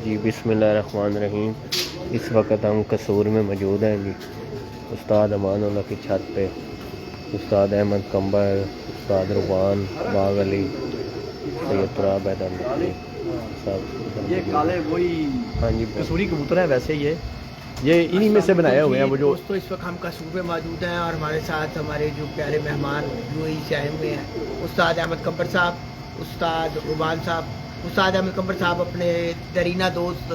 جی بسم اللہ الرحمن الرحیم. اس وقت ہم قصور میں موجود ہیں جی. استاد امان اللہ کی چھت پہ استاد احمد قمبر، استاد روان، باغ علی، سید تراب حیدر نقوی صاحب. یہ کالے وہی ہاں جی قصوری کبوتر ہیں. ویسے یہ انہی میں سے بنائے ہوئے ہیں. وہ جو دوستو اس وقت ہم قصور میں موجود ہیں اور ہمارے ساتھ ہمارے جو پیارے مہمان UAE سے آئے ہوئے ہیں استاد احمد قمبر صاحب، استاد رومان صاحب. استاد احمد قمبر صاحب اپنے درینہ دوست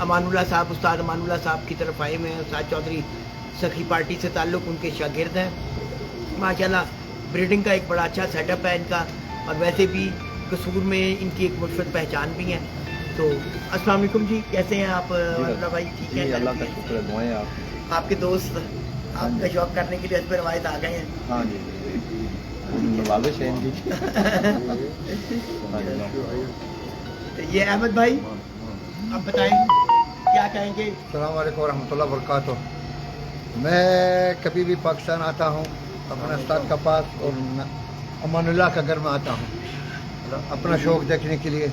امان اللہ صاحب، استاد امان اللہ صاحب کی طرف آئے ہوئے ہیں. استاد چودھری سکھی پارٹی سے تعلق ان کے شاگرد ہیں. ماشاءاللہ بریڈنگ کا ایک بڑا اچھا سیٹ اپ ہے ان کا، اور ویسے بھی قصور میں ان کی ایک مثبت پہچان بھی ہے. تو السلام علیکم جی، کیسے ہیں آپ اللہ بھائی؟ ٹھیک ہے، اللہ کا شکر ہے. دعائیں آپ کے دوست آپ کا شوق کرنے کے لیے اس پہ روایت آ گئے ہیں. ہاں جی نوازش ہے ان کی. تو یہ احمد بھائی اب بتائیں کیا کہیں گے؟ السلام علیکم ورحمۃ اللہ وبرکاتہ. میں کبھی بھی پاکستان آتا ہوں اپنے استاد کا پاس اور امان اللہ کا گھر میں آتا ہوں اپنا شوق دیکھنے کے لیے.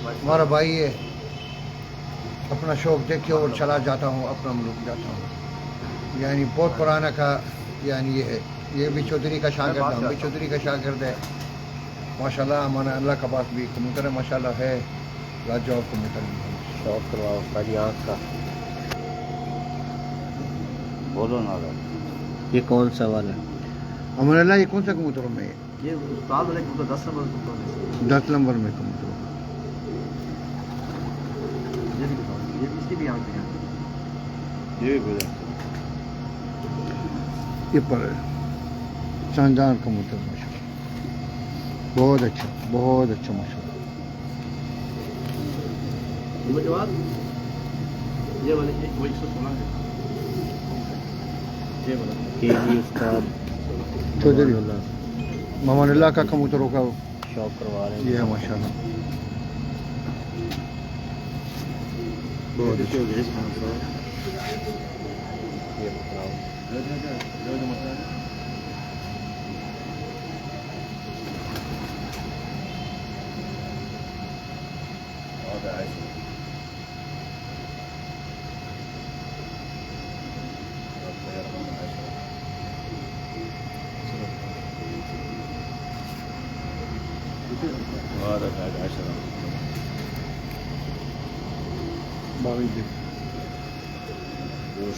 ہمارا بھائی ہے، اپنا شوق دیکھ کے اور چلا جاتا ہوں، اپنا ملک جاتا ہوں. یعنی بہت پرانا کا یعنی یہ ہے. یہ بھی چودھری کا شاگرد ہے، ہم بھی چودھری کا شاگرد ہے. ماشاءاللہ امان اللہ کا پاس بھی کبوتر ماشاءاللہ ہے، لاجواب کبوتر بھی ہے. شوق کرواؤ استاد آنکھ کا. بولو نا. یہ کون سا والا ہے؟ امان اللہ یہ کون سا کبوتروں میں ہے؟ یہ استاد والے کو 10 نمبر 10 نمبر میں کبوتر. یہ بھی بتاؤ. یہ اس کی بھی آنکھ ہے. یہ بھی یہ پر شاندار کبوتر ماشاءاللہ، بہت اچھا ماشاءاللہ. جواب یہ والے وہ 116 ہے. یہ والا یہ بھی استاد چودھری اللہ امان اللہ کا کبوتروں کا شوق کروا رہے ہیں. یہ ہے ماشاءاللہ. بہت اچھا. یہ بتاؤ.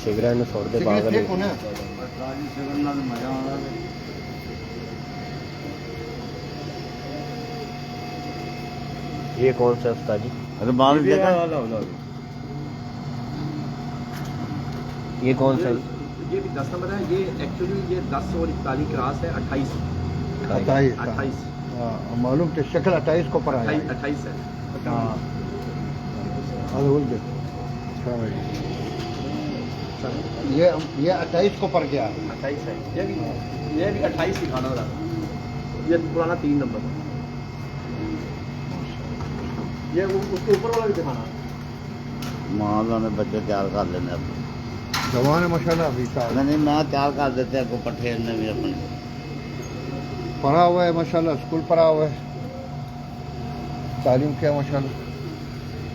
شگرا نے چھوڑ دے باغ علی. یہ کون سا استاد جی؟ یہ کون سا؟ یہ بھی 10 نمبر ہے. یہ ایکچولی یہ 10 اور 41 کراس ہے. 28 28 معلوم کہ شکل 28 کو پڑا ہے. 28 ہے. یہ 28 کو پڑ گیا. 28 ہے. یہ بھی 28 دکھانا رہا. یہ پرانا 3 نمبر. یہ اس کے اوپر والا بھی دکھانا. ماں نے بچے تیار کر لینے اپنے. جوان ہے ماشاءاللہ. ابھی نہیں ماں تیار کر دیتے کو پٹھے نے بھی اپنے. پڑھا ہوا ہے ماشاءاللہ، اسکول پڑھا ہوا ہے، تعلیم کیا ماشاءاللہ.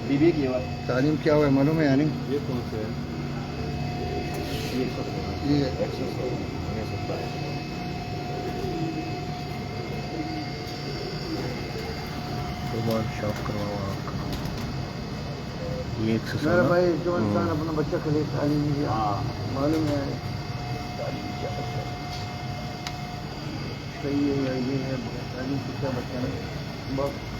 BBA کی بات. تعلیم کیا ہوا ہے معلوم ہے یعنی. یہ کون سے ہے؟ یہ شوق کرواؤ آپ کا. یہ میرا بھائی جو انسان اپنا بچہ کے لیے تعلیم دیا معلوم ہے صحیح ہے یا یہ ہے. تعلیم سیکھا بچہ نے بہت.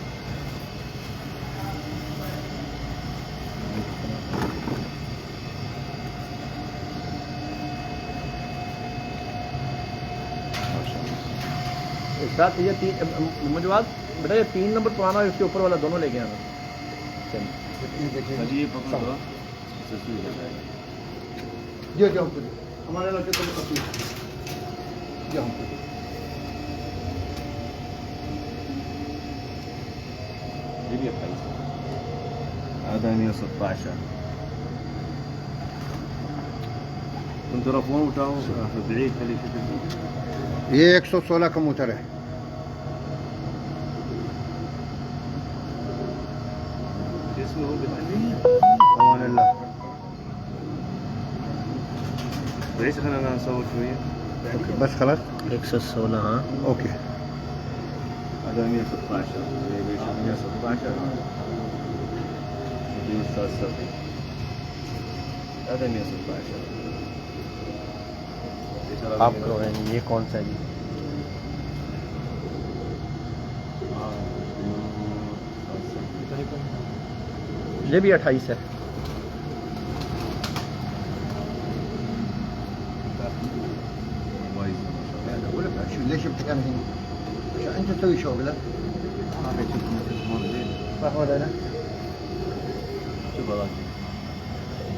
ساتھ یہ 3 مجھواد بیٹا یہ 3 نمبر پرانا ہے. اس کے اوپر والا دونوں لے کے آنا. جو ہمارے لڑکے کو جو ہم یہ بھی 28 آدمی 17. تم ذرا فون اٹھاؤ. بعید خلی شکل. یہ 116 کبوتر ہے. امان اللہ. بس خلاص 116 ہاں. اوکے. هذا 116 116 هذا 116 آپ کو یہ کون سا ہے جی؟ یہ بھی 28 ہے. اقول لك شو ليش بتكلم هنا؟ عشان انت تسوي شغلك. صح ولا لا؟ شوف والله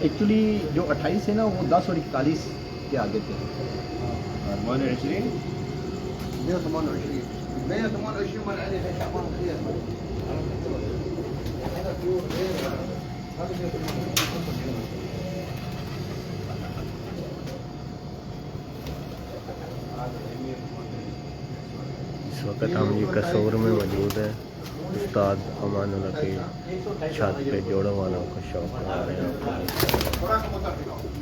ایکچولی جو 28 ہے نا وہ 10 اور 41 کے آگے تھے. 28 128 128 مال عليه شعبان خير. اس وقت ہم یہ قصور میں موجود ہیں. استاد امان اللہ کی چھت پہ جوڑوں والوں کا شوق کرا رہے ہیں.